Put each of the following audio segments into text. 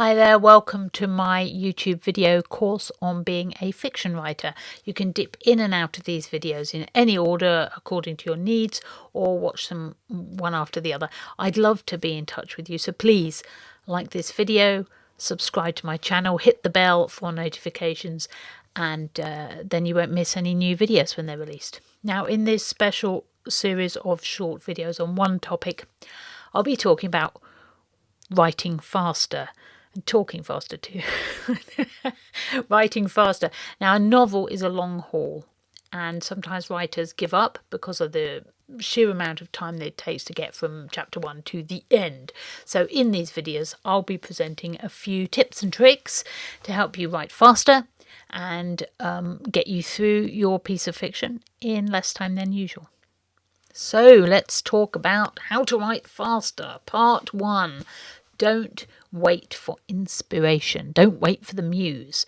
Hi there, welcome to my YouTube video course on being a fiction writer. You can dip in and out of these videos in any order according to your needs or watch them one after the other. I'd love to be in touch with you, so please like this video, subscribe to my channel, hit the bell for notifications, and then you won't miss any new videos when they're released. Now, in this special series of short videos on one topic, I'll be talking about writing faster. And talking faster too. Writing faster. Now, a novel is a long haul, and sometimes writers give up because of the sheer amount of time that it takes to get from chapter 1 to the end. So in these videos, I'll be presenting a few tips and tricks to help you write faster and get you through your piece of fiction in less time than usual. So let's talk about how to write faster. Part 1. Don't wait for inspiration. Don't wait for the muse.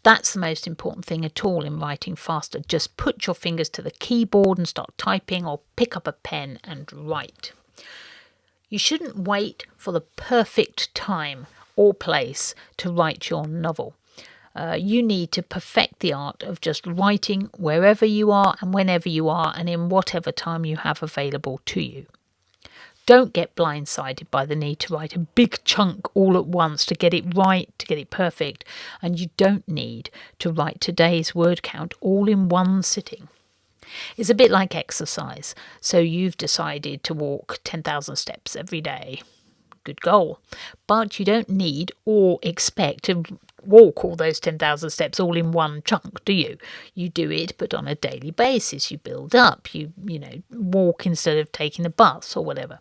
That's the most important thing at all in writing faster. Just put your fingers to the keyboard and start typing, or pick up a pen and write. You shouldn't wait for the perfect time or place to write your novel. You need to perfect the art of just writing wherever you are and whenever you are and in whatever time you have available to you. Don't get blindsided by the need to write a big chunk all at once to get it right, to get it perfect. And you don't need to write today's word count all in one sitting. It's a bit like exercise. So you've decided to walk 10,000 steps every day. Good goal. But you don't need or expect to walk all those 10,000 steps all in one chunk, do you? You do it, but on a daily basis. You build up. You walk instead of taking the bus or whatever.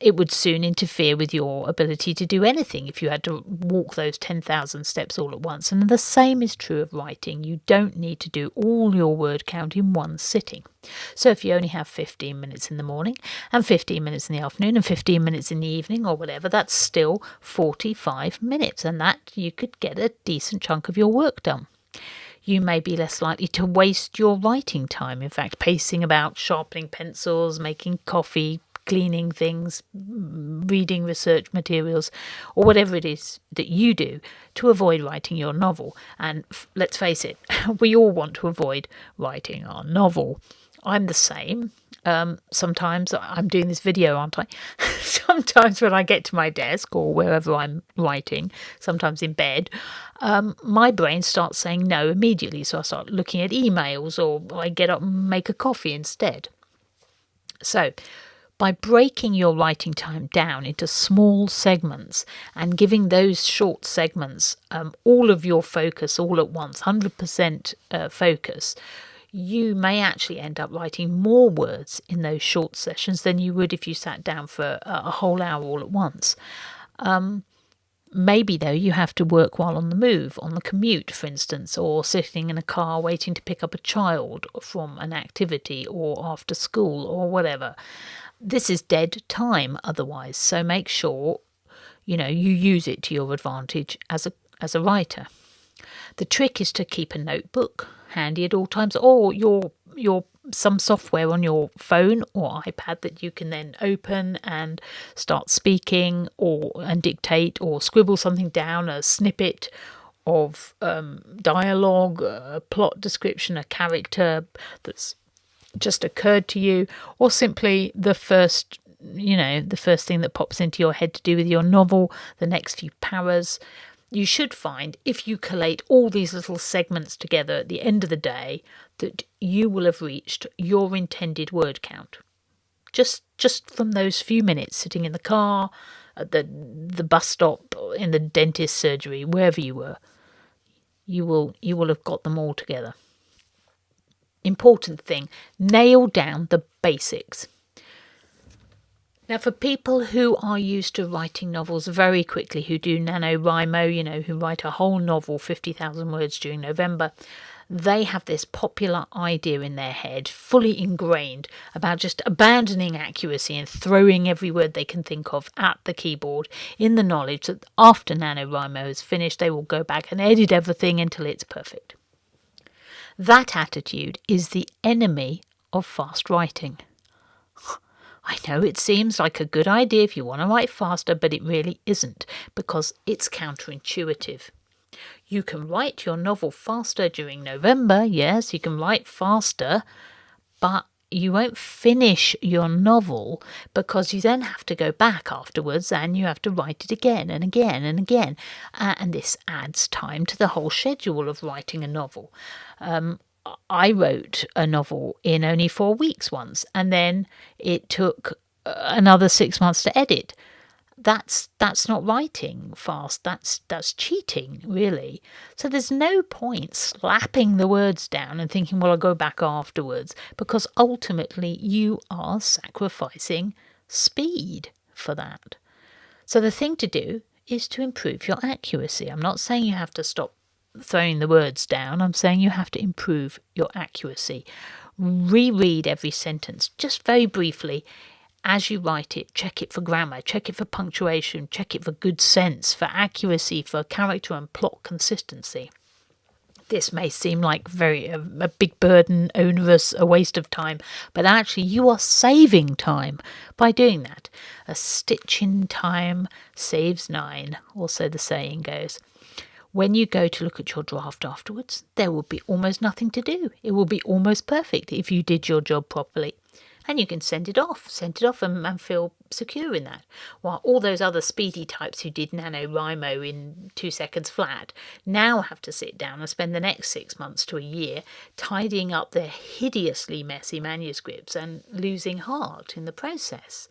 It would soon interfere with your ability to do anything if you had to walk those 10,000 steps all at once. And the same is true of writing. You don't need to do all your word count in one sitting. So if you only have 15 minutes in the morning and 15 minutes in the afternoon and 15 minutes in the evening or whatever, that's still 45 minutes, and that you could get a decent chunk of your work done. You may be less likely to waste your writing time, in fact, pacing about, sharpening pencils, making coffee, cleaning things, reading research materials, or whatever it is that you do to avoid writing your novel. And let's face it, we all want to avoid writing our novel. I'm the same. Sometimes I'm doing this video, aren't I? Sometimes when I get to my desk or wherever I'm writing, sometimes in bed, my brain starts saying no immediately. So I start looking at emails, or I get up and make a coffee instead. So by breaking your writing time down into small segments and giving those short segments all of your focus all at once, 100% focus, you may actually end up writing more words in those short sessions than you would if you sat down for a whole hour all at once. Maybe, though, you have to work while on the move, on the commute, for instance, or sitting in a car waiting to pick up a child from an activity or after school or whatever. This is dead time otherwise, so make sure you use it to your advantage as a writer. The trick is to keep a notebook handy at all times, or some software on your phone or iPad that you can then open and start speaking and dictate or scribble something down, a snippet of dialogue, a plot description, a character that's just occurred to you, or simply the first thing that pops into your head to do with your novel, the next few paras. You should find, if you collate all these little segments together at the end of the day, that you will have reached your intended word count. Just from those few minutes sitting in the car, at the bus stop, in the dentist's surgery, wherever you were, you will have got them all together. Important thing, nail down the basics. Now, for people who are used to writing novels very quickly, who do NaNoWriMo, who write a whole novel, 50,000 words during November, they have this popular idea in their head, fully ingrained, about just abandoning accuracy and throwing every word they can think of at the keyboard, in the knowledge that after NaNoWriMo is finished, they will go back and edit everything until it's perfect. That attitude is the enemy of fast writing. I know it seems like a good idea if you want to write faster, but it really isn't, because it's counterintuitive. You can write your novel faster during November, yes, you can write faster, but you won't finish your novel because you then have to go back afterwards and you have to write it again and again and again. And this adds time to the whole schedule of writing a novel. I wrote a novel in only 4 weeks once, and then it took another 6 months to edit. That's not writing fast. That's cheating, really. So there's no point slapping the words down and thinking, well, I'll go back afterwards, because ultimately you are sacrificing speed for that. So the thing to do is to improve your accuracy. I'm not saying you have to stop throwing the words down. I'm saying you have to improve your accuracy. Reread every sentence, just very briefly. As you write it, check it for grammar, check it for punctuation, check it for good sense, for accuracy, for character and plot consistency. This may seem like a big burden, onerous, a waste of time, but actually you are saving time by doing that. A stitch in time saves 9, or so the saying goes. When you go to look at your draft afterwards, there will be almost nothing to do. It will be almost perfect if you did your job properly. And you can send it off and feel secure in that. While all those other speedy types who did NaNoWriMo in 2 seconds flat now have to sit down and spend the next 6 months to a year tidying up their hideously messy manuscripts and losing heart in the process.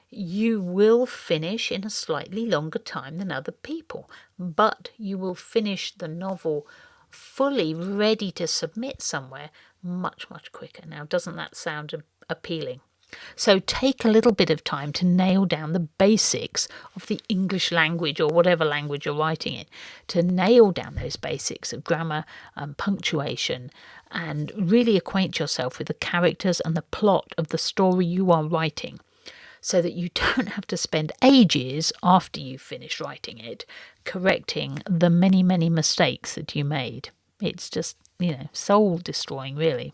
You will finish in a slightly longer time than other people, but you will finish the novel fully ready to submit somewhere much, much quicker. Now, doesn't that sound appealing? So take a little bit of time to nail down the basics of the English language, or whatever language you're writing in, to nail down those basics of grammar and punctuation, and really acquaint yourself with the characters and the plot of the story you are writing, so that you don't have to spend ages after you finish writing it correcting the many, many mistakes that you made. It's just, soul destroying, really.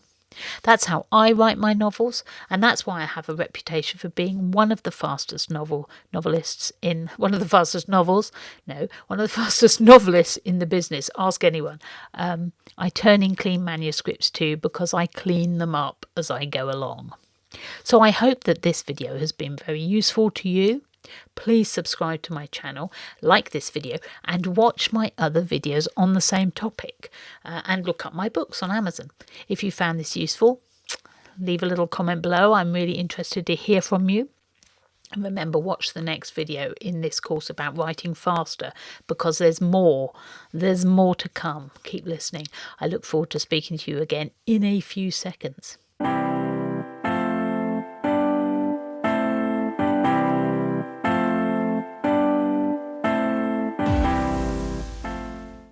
That's how I write my novels, and that's why I have a reputation for being one of the fastest novelists in the business. Ask anyone. I turn in clean manuscripts too, because I clean them up as I go along. So I hope that this video has been very useful to you. Please subscribe to my channel, like this video, and watch my other videos on the same topic, and look up my books on Amazon. If you found this useful, leave a little comment below. I'm really interested to hear from you. And remember, watch the next video in this course about writing faster, because there's more to come. Keep listening. I look forward to speaking to you again in a few seconds.